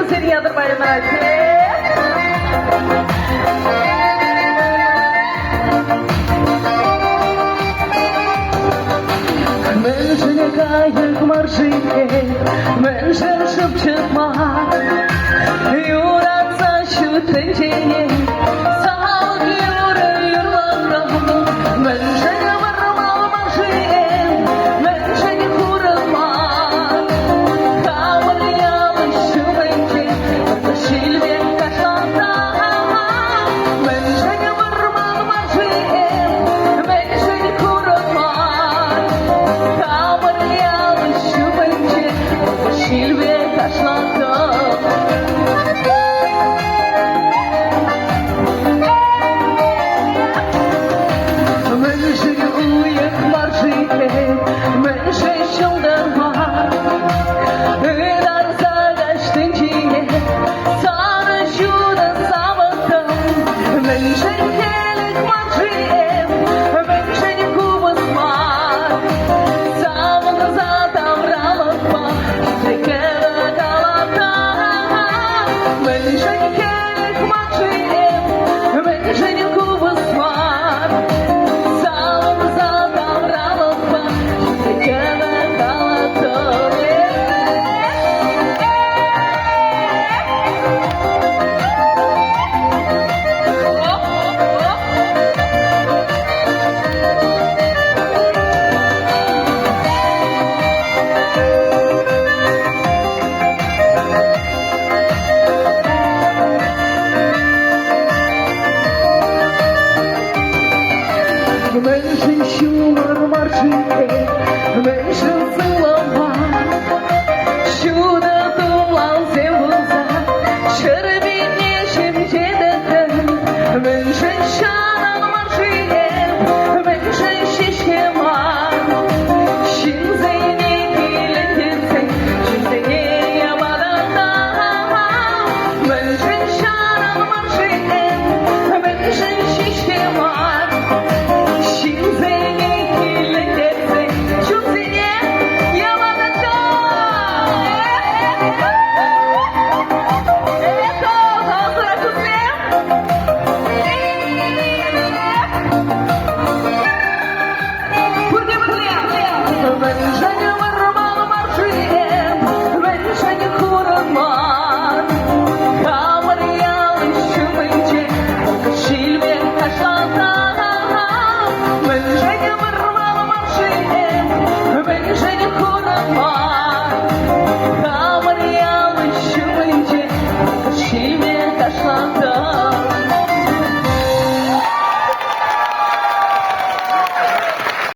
seni yadırmayın belki. Ben seni kayık marşıya, ben şarşıp çıkma. Yuratsa şu tenceyi, sağ yürüyorum. Ben seni varma marşıya, ben seni kurma. Kavur yalışım eki, şilve kaşlarda. Ben seni varma marşıya, ben seni kurma. Kavur yalışım eki, şilve kaşlarda.